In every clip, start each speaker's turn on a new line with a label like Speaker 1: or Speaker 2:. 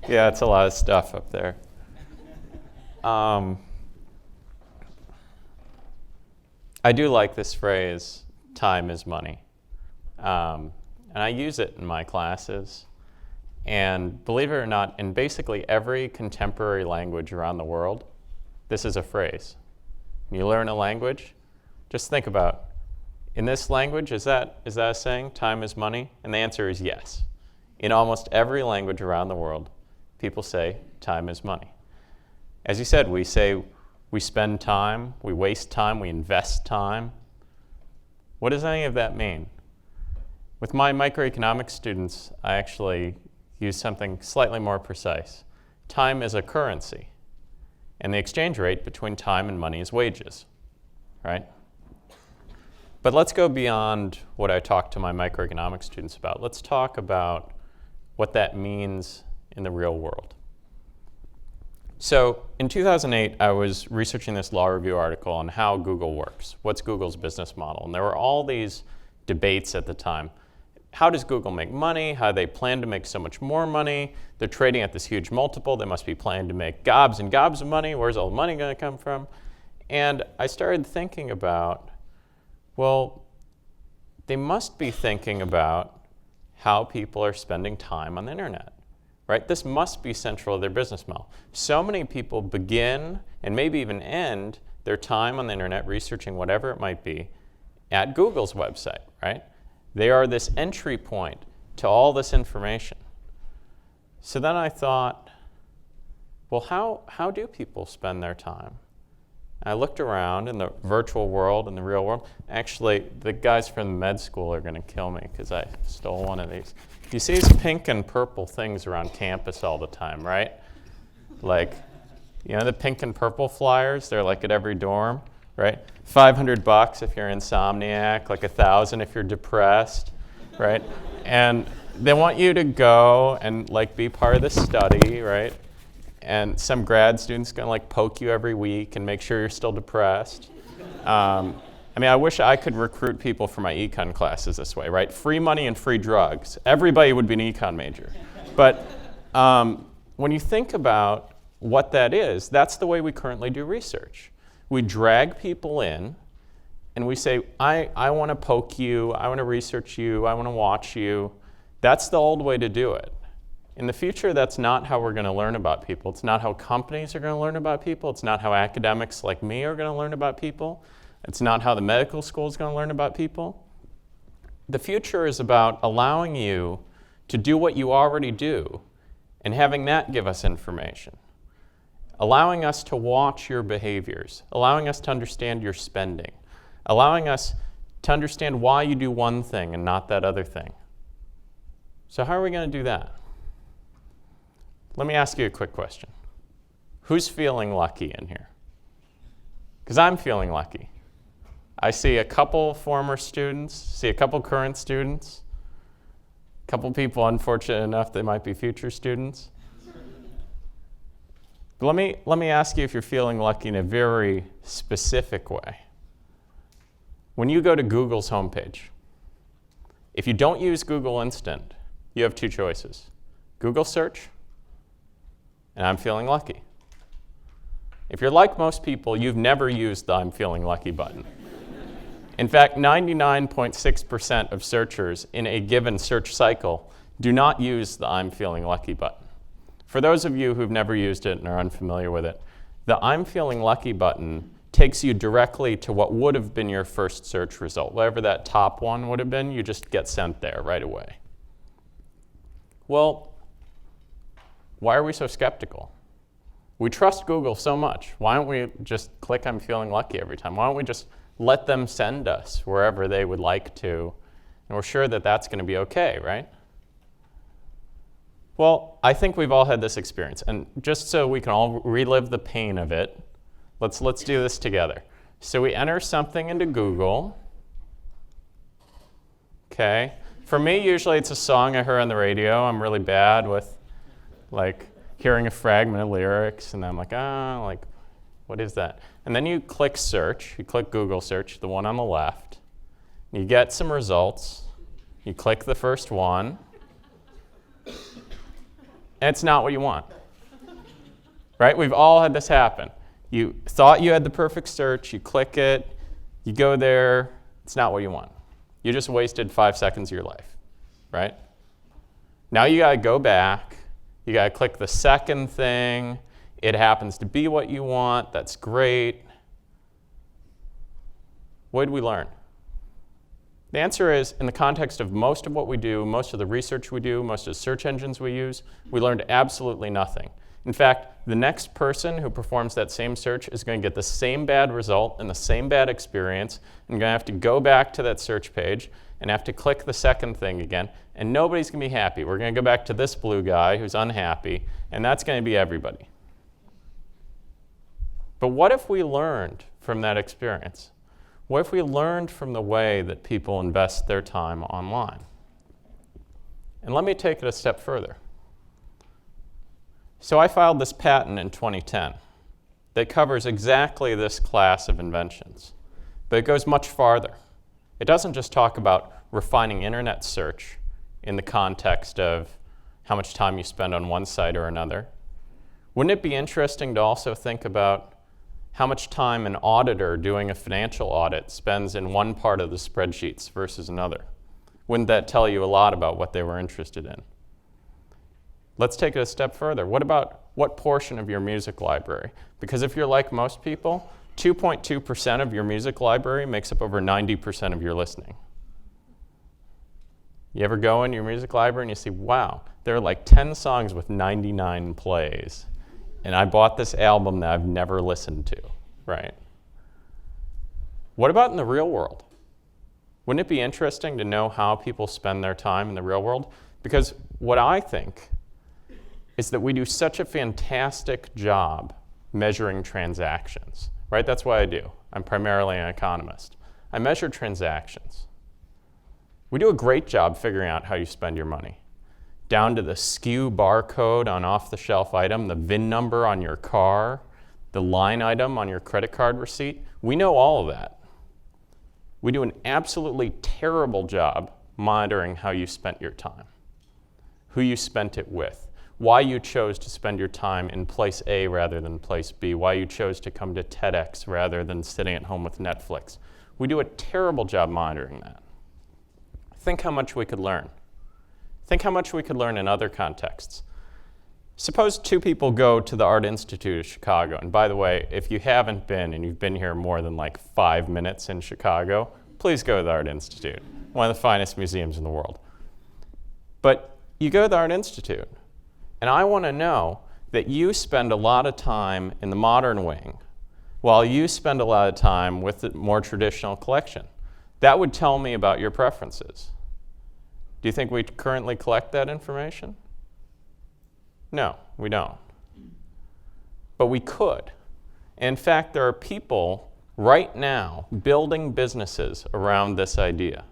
Speaker 1: Yeah, it's a lot of stuff up there. I do like this phrase, time is money. And I use it in my classes. And believe it or not, in basically every contemporary language around the world, this is a phrase. When you learn a language, just think about, in this language, is that a saying, time is money? And the answer is yes. In almost every language around the world, people say time is money. As you said, we say we spend time, we waste time, we invest time. What does any of that mean? With my microeconomics students, I actually use something slightly more precise. Time is a currency, and the exchange rate between time and money is wages, right? But let's go beyond what I talk to my microeconomics students about. Let's talk about what that means in the real world. So in 2008, I was researching this law review article on how Google works. What's Google's business model? And there were all these debates at the time. How does Google make money? How do they plan to make so much more money? They're trading at this huge multiple. They must be planning to make gobs and gobs of money. Where's all the money going to come from? And I started thinking about, well, they must be thinking about how people are spending time on the internet. Right? This must be central to their business model. So many people begin and maybe even end their time on the internet researching whatever it might be at Google's website, right? They are this entry point to all this information. So then I thought, well, how do people spend their time? I looked around in the virtual world and the real world. Actually, the guys from the med school are going to kill me because I stole one of these. You see these pink and purple things around campus all the time, right? Like, you know the pink and purple flyers? They're like at every dorm, right? $500 if you're insomniac, like $1,000 if you're depressed, right? And they want you to go and like be part of the study, right? And some grad student's gonna like poke you every week and make sure you're still depressed. I mean, I wish I could recruit people for my econ classes this way, right? Free money and free drugs. Everybody would be an econ major. But when you think about what that is, that's the way we currently do research. We drag people in and we say, I want to poke you, I want to research you, I want to watch you. That's the old way to do it. In the future, that's not how we're going to learn about people. It's not how companies are going to learn about people. It's not how academics like me are going to learn about people. It's not how the medical school is going to learn about people. The future is about allowing you to do what you already do and having that give us information. Allowing us to watch your behaviors, allowing us to understand your spending, allowing us to understand why you do one thing and not that other thing. So how are we going to do that? Let me ask you a quick question. Who's feeling lucky in here? Because I'm feeling lucky. I see a couple former students, see a couple current students, a couple people unfortunate enough they might be future students. But let me ask you if you're feeling lucky in a very specific way. When you go to Google's homepage, if you don't use Google Instant, you have two choices. Google search, and I'm feeling lucky. If you're like most people, you've never used the I'm feeling lucky button. In fact, 99.6% of searchers in a given search cycle do not use the I'm feeling lucky button. For those of you who've never used it and are unfamiliar with it, the I'm feeling lucky button takes you directly to what would have been your first search result. Whatever that top one would have been, you just get sent there right away. Well, why are we so skeptical? We trust Google so much. Why don't we just click I'm feeling lucky every time? Why don't we just let them send us wherever they would like to, and we're sure that that's going to be okay, right? Well, I think we've all had this experience, and just so we can all relive the pain of it, let's do this together. So we enter something into Google. Okay. For me, usually it's a song I heard on the radio. I'm really bad with like hearing a fragment of lyrics, and I'm like, like, what is that? And then you click search. You click Google search, the one on the left. You get some results. You click the first one. And it's not what you want. Right? We've all had this happen. You thought you had the perfect search, you click it, you go there, it's not what you want. You just wasted 5 seconds of your life, right? Now you gotta go back, you gotta click the second thing, it happens to be what you want, that's great. What did we learn? The answer is, in the context of most of what we do, most of the research we do, most of the search engines we use, we learned absolutely nothing. In fact, the next person who performs that same search is going to get the same bad result and the same bad experience, and going to have to go back to that search page and have to click the second thing again, and nobody's going to be happy. We're going to go back to this blue guy who's unhappy, and that's going to be everybody. But what if we learned from that experience? What if we learned from the way that people invest their time online? And let me take it a step further. So I filed this patent in 2010 that covers exactly this class of inventions, but it goes much farther. It doesn't just talk about refining internet search in the context of how much time you spend on one site or another. Wouldn't it be interesting to also think about how much time an auditor doing a financial audit spends in one part of the spreadsheets versus another? Wouldn't that tell you a lot about what they were interested in? Let's take it a step further. What about what portion of your music library? Because if you're like most people, 2.2% of your music library makes up over 90% of your listening. You ever go in your music library and you see, wow, there are like 10 songs with 99 plays, and I bought this album that I've never listened to, right? What about in the real world? Wouldn't it be interesting to know how people spend their time in the real world? Because what I think is that we do such a fantastic job measuring transactions, right? That's what I do. I'm primarily an economist. I measure transactions. We do a great job figuring out how you spend your money, down to the SKU barcode on off-the-shelf item, the VIN number on your car, the line item on your credit card receipt. We know all of that. We do an absolutely terrible job monitoring how you spent your time, who you spent it with, why you chose to spend your time in place A rather than place B, why you chose to come to TEDx rather than sitting at home with Netflix. We do a terrible job monitoring that. Think how much we could learn. Think how much we could learn in other contexts. Suppose two people go to the Art Institute of Chicago, and by the way, if you haven't been and you've been here more than like 5 minutes in Chicago, please go to the Art Institute, one of the finest museums in the world. But you go to the Art Institute, and I want to know that you spend a lot of time in the modern wing while you spend a lot of time with the more traditional collection. That would tell me about your preferences. Do you think we currently collect that information? No, we don't. But we could. In fact, there are people right now building businesses around this idea.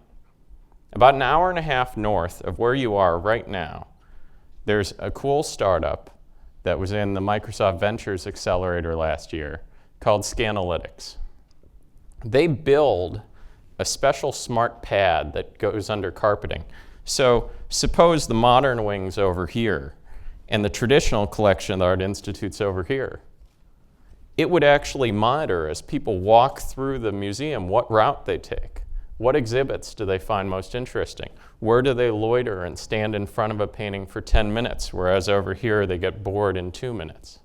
Speaker 1: About an hour and a half north of where you are right now, there's a cool startup that was in the Microsoft Ventures Accelerator last year called Scanalytics. They build a special smart pad that goes under carpeting. So suppose the modern wing's over here and the traditional collection of the Art Institute's over here. It would actually monitor as people walk through the museum what route they take. What exhibits do they find most interesting? Where do they loiter and stand in front of a painting for 10 minutes, whereas over here they get bored in 2 minutes?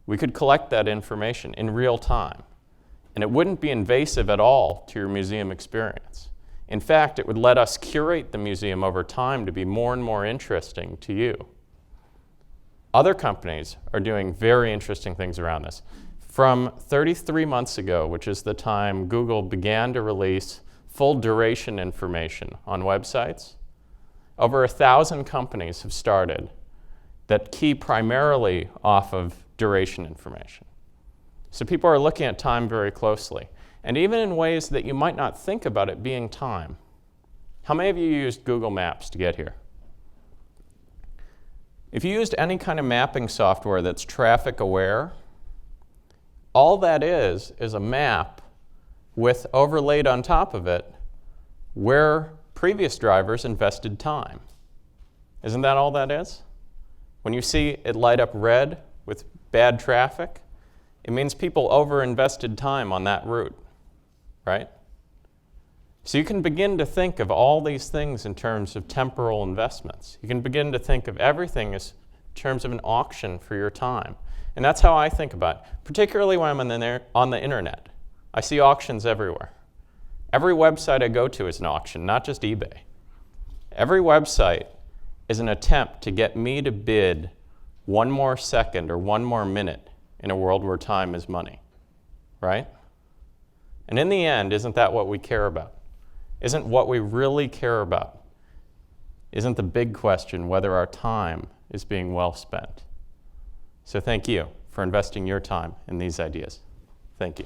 Speaker 1: We could collect that information in real time, and it wouldn't be invasive at all to your museum experience. In fact, it would let us curate the museum over time to be more and more interesting to you. Other companies are doing very interesting things around this. From 33 months ago, which is the time Google began to release full duration information on websites, over 1,000 companies have started that key primarily off of duration information. So people are looking at time very closely, and even in ways that you might not think about it being time. How many of you used Google Maps to get here? If you used any kind of mapping software that's traffic aware, all that is a map with overlaid on top of it where previous drivers invested time. Isn't that all that is? When you see it light up red with bad traffic, it means people over-invested time on that route, right? So you can begin to think of all these things in terms of temporal investments. You can begin to think of everything as in terms of an auction for your time. And that's how I think about it, particularly when I'm on the internet. I see auctions everywhere. Every website I go to is an auction, not just eBay. Every website is an attempt to get me to bid one more second or one more minute in a world where time is money, right? And in the end, isn't that what we care about? Isn't what we really care about? Isn't the big question whether our time is being well spent? So thank you for investing your time in these ideas. Thank you.